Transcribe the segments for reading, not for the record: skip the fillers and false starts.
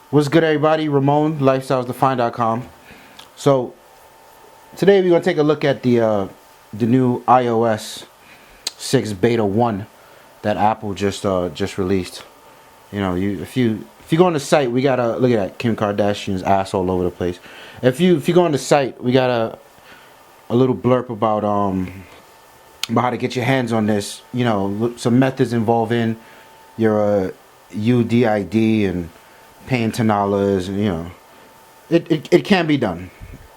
What's good, everybody? Ramon, lifestylesdefined.com. So today we're gonna take a look at the new iOS 6 beta 1 that Apple just released. You know, if you go on the site, we gotta look at that Kim Kardashian's ass all over the place. If you go on the site, we got a little blurb about how to get your hands on this. You know, some methods involving your UDID and paying $10, and you know, it can be done.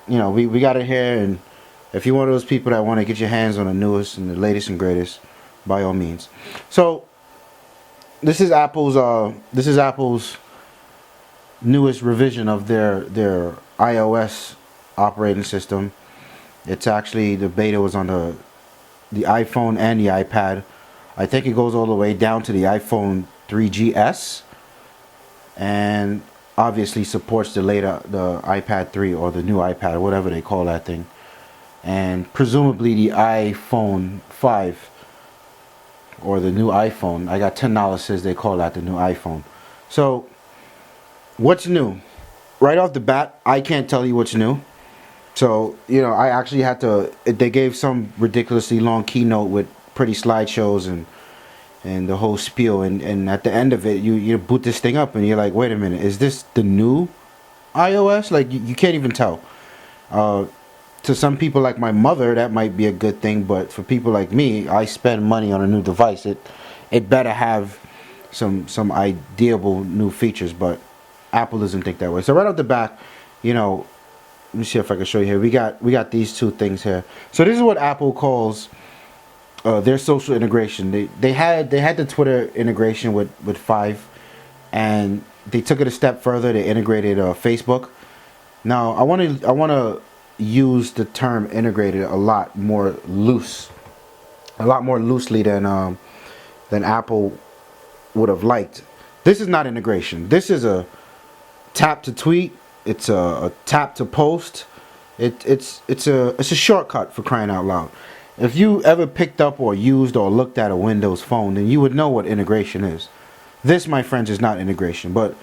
You know, we got it here, and if you're one of those people that want to get your hands on the newest and the latest and greatest, by all means. So this is Apple's newest revision of their iOS operating system. It's actually, the beta was on the iPhone and the iPad. I think it goes all the way down to the iPhone 3GS, and obviously supports the iPad 3 or the new iPad, whatever they call that thing, and presumably the iPhone 5 or the new iPhone. I got $10 says they call that the new iPhone. So what's new? Right off the bat, I can't tell you what's new. So, you know, I actually had to, they gave some ridiculously long keynote with pretty slideshows and the whole spiel, and at the end of it, you boot this thing up and you're like, wait a minute, is this the new iOS? Like, you can't even tell. To some people like my mother, that might be a good thing, but for people like me, I spend money on a new device. It better have some ideable new features, but Apple doesn't think that way. So right off the bat, you know, let me see if I can show you here. We got these two things here. So this is what Apple calls their social integration. They had the Twitter integration with 5, and they took it a step further. They integrated Facebook. Now I want to use the term integrated a lot more loosely than Apple would have liked. This is not integration. This is a tap to tweet. It's a tap to post. It's a shortcut, for crying out loud. If you ever picked up or used or looked at a Windows phone, then you would know what integration is. This, my friends, is not integration. But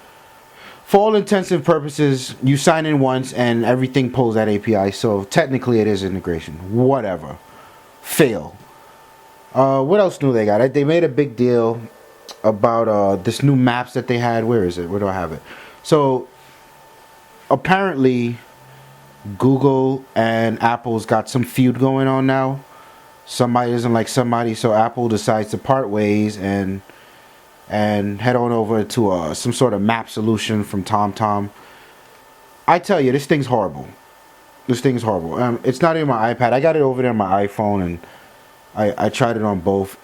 for all intents and purposes, you sign in once and everything pulls that API. So technically it is integration. Whatever. Fail. What else new they got? They made a big deal about this new maps that they had. Where is it? Where do I have it? So apparently Google and Apple's got some feud going on now. Somebody doesn't like somebody, so Apple decides to part ways and head on over to some sort of map solution from TomTom. I tell you, this thing's horrible. This thing's horrible. It's not in my iPad. I got it over there on my iPhone, and I tried it on both.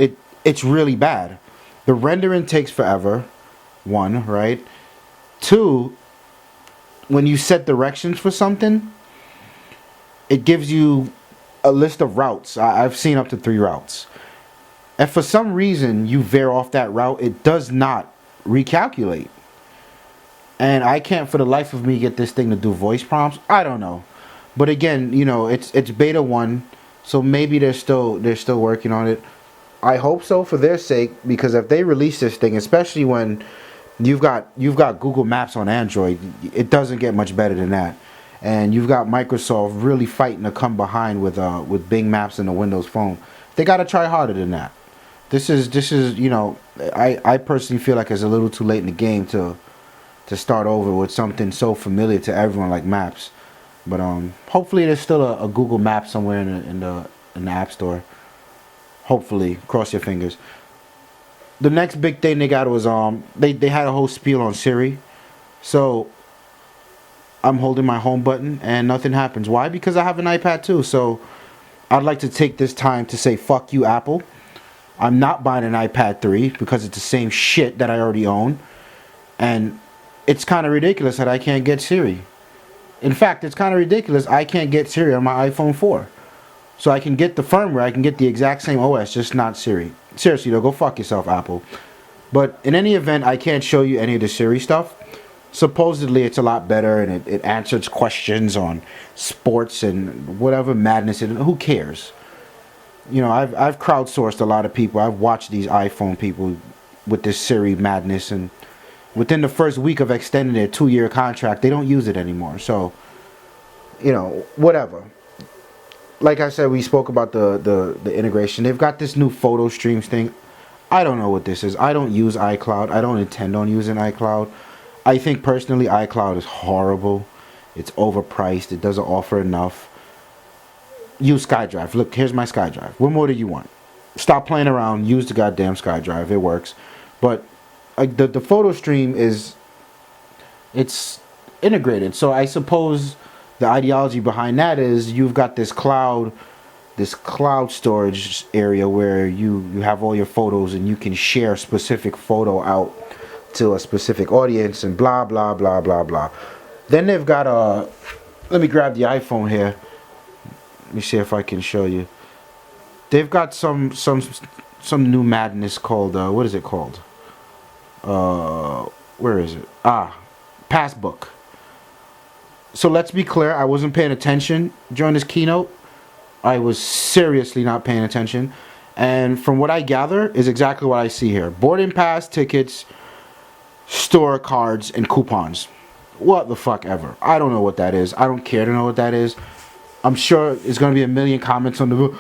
It's really bad. The rendering takes forever. 1, right? 2, when you set directions for something, it gives you a list of routes. I've seen up to 3 routes. If for some reason you veer off that route, it does not recalculate. And I can't for the life of me get this thing to do voice prompts. I don't know. But again, you know, it's beta 1, so maybe they're still working on it. I hope so, for their sake, because if they release this thing, especially when you've got Google Maps on Android, it doesn't get much better than that. And you've got Microsoft really fighting to come behind with Bing Maps in the Windows Phone. They got to try harder than that. This is you know, I personally feel like it's a little too late in the game to start over with something so familiar to everyone like Maps. But hopefully there's still a Google Map somewhere in the App Store. Hopefully, cross your fingers. The next big thing they got was they had a whole spiel on Siri. So I'm holding my home button and nothing happens. Why? Because I have an iPad too. So I'd like to take this time to say fuck you, Apple. I'm not buying an iPad 3 because it's the same shit that I already own. And it's kind of ridiculous that I can't get Siri. In fact, it's kind of ridiculous I can't get Siri on my iPhone 4. So I can get the firmware, I can get the exact same OS, just not Siri. Seriously though, go fuck yourself, Apple. But in any event, I can't show you any of the Siri stuff. Supposedly it's a lot better, and it answers questions on sports and whatever madness it is. Who cares? I've crowdsourced a lot of people. I've watched these iPhone people with this Siri madness, and within the first week of extending their 2-year contract, they don't use it anymore. So, whatever. Like I said, we spoke about the integration. They've got this new photo streams thing. I don't know what this is. I don't use iCloud. I don't intend on using iCloud. I think personally iCloud is horrible. It's overpriced. It doesn't offer enough. Use SkyDrive. Look, here's my SkyDrive. What more do you want? Stop playing around. Use the goddamn SkyDrive. It works. But the photo stream it's integrated. So I suppose the ideology behind that is you've got this cloud storage area where you have all your photos and you can share a specific photo out to a specific audience and blah blah blah blah blah. Then they've got let me grab the iPhone here. Let me see if I can show you. They've got some new madness called what is it called? Where is it? Passbook. So let's be clear, I wasn't paying attention during this keynote. I was seriously not paying attention. And from what I gather is exactly what I see here. Boarding pass, tickets, store cards, and coupons. What the fuck ever. I don't know what that is. I don't care to know what that is. I'm sure there's going to be a million comments on the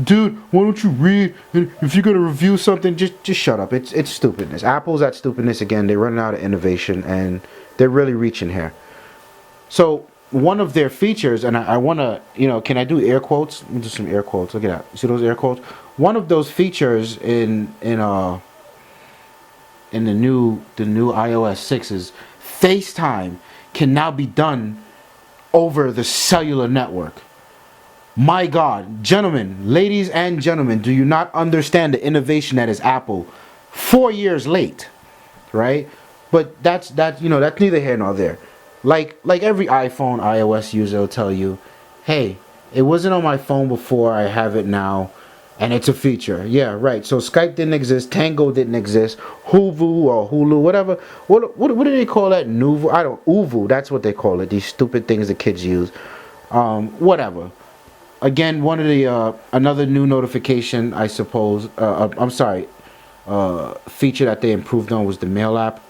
dude, why don't you read? And if you're going to review something, just shut up. It's stupidness. Apple's at stupidness again. They're running out of innovation and they're really reaching here. So one of their features, and I want to, can I do air quotes? Let me do some air quotes. Look at that. See those air quotes? One of those features in the new iOS6 is FaceTime can now be done over the cellular network. My God, gentlemen, ladies and gentlemen, do you not understand the innovation that is Apple? 4 years late, right? But that's neither here nor there. Like every iPhone iOS user will tell you, hey, it wasn't on my phone before, I have it now, and it's a feature. Yeah, right. So Skype didn't exist, Tango didn't exist, Hulu or Hulu, whatever. What do they call that? Nuvu? Uvu, that's what they call it. These stupid things the kids use. Whatever. Again, one of the another new notification, I suppose. Feature that they improved on was the Mail app.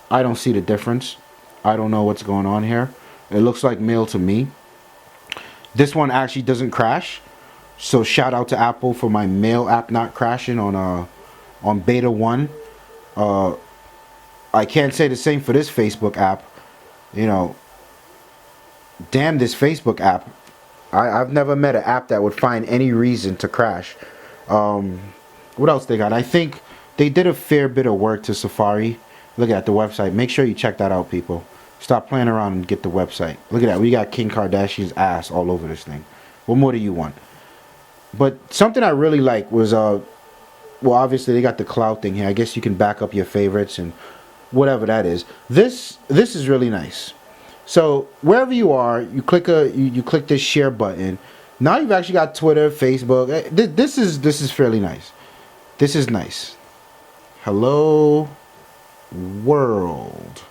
I don't see the difference. I don't know what's going on here. It looks like Mail to me. This one actually doesn't crash. So shout out to Apple for my Mail app not crashing on beta 1. I can't say the same for this Facebook app. Damn this Facebook app. I've never met an app that would find any reason to crash. What else they got? I think they did a fair bit of work to Safari. Look at the website. Make sure you check that out, people. Stop playing around and get the website. Look at that. We got Kim Kardashian's ass all over this thing. What more do you want? But something I really like was, obviously they got the cloud thing here. I guess you can back up your favorites and whatever that is. This is really nice. So wherever you are, you click you click this share button. Now you've actually got Twitter, Facebook. This is fairly nice. This is nice. Hello world.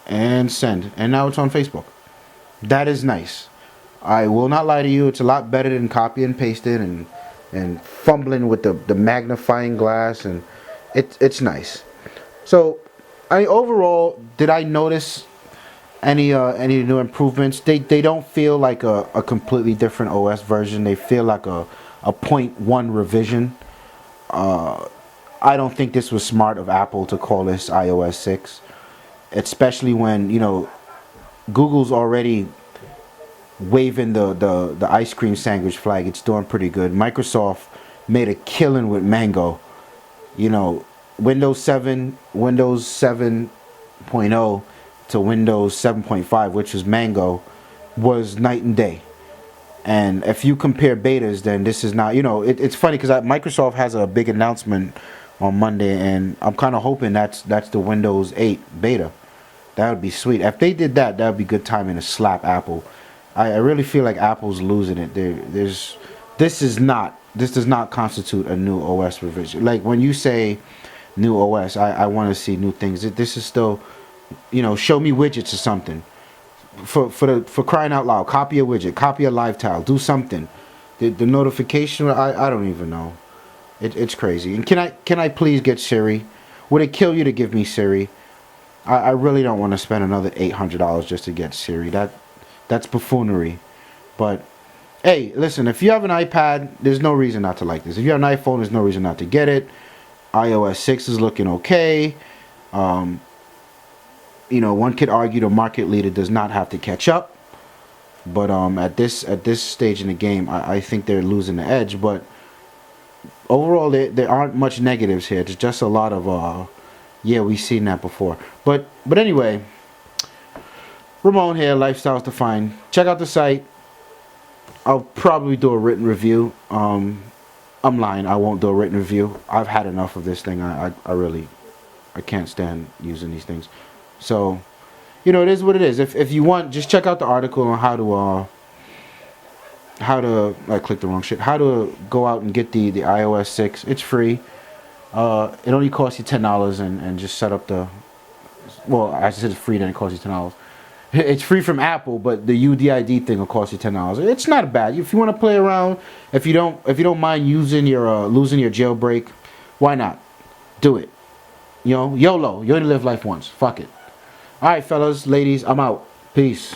And send. And now it's on Facebook. That is nice. I will not lie to you, it's a lot better than copy and pasting and fumbling with the magnifying glass, and it's nice. So overall, did I notice any new improvements? They don't feel like a completely different OS version. They feel like a 0.1 revision. I don't think this was smart of Apple to call this iOS 6, especially when Google's already waving the ice cream sandwich flag. It's doing pretty good. Microsoft made a killing with Mango. Windows 7.0 to Windows 7.5, which was Mango, was night and day. And if you compare betas, then this is not, it's funny because Microsoft has a big announcement on Monday, and I'm kind of hoping that's the Windows 8 beta. That would be sweet. If they did that, that would be good timing to slap Apple. I really feel like Apple's losing it. This does not constitute a new OS revision. Like when you say new OS, I want to see new things. This is still, show me widgets or something. For crying out loud, copy a widget, copy a live tile, do something. The notification, I don't even know. It's crazy. And can I please get Siri? Would it kill you to give me Siri? I really don't want to spend another $800 just to get Siri. That's buffoonery. But hey, listen, if you have an iPad, there's no reason not to like this. If you have an iPhone, there's no reason not to get it. iOS6 is looking okay. You know, one could argue the market leader does not have to catch up. But at this stage in the game, I think they're losing the edge. But overall, there aren't much negatives here. There's just a lot of yeah, we've seen that before. But anyway, Ramon here, Lifestyles Defined. Check out the site. I'll probably do a written review. I'm lying. I won't do a written review. I've had enough of this thing. I can't stand using these things. So, you know, it is what it is. If you want, just check out the article on how to I clicked the wrong shit. How to go out and get the iOS 6. It's free. It only costs you $10 and just set up the. Well, I said it's free, then it costs you $10. It's free from Apple, but the UDID thing will cost you $10. It's not bad. If you want to play around, if you don't mind using your losing your jailbreak, why not? Do it. You know, YOLO. You only live life once. Fuck it. All right, fellas, ladies, I'm out. Peace.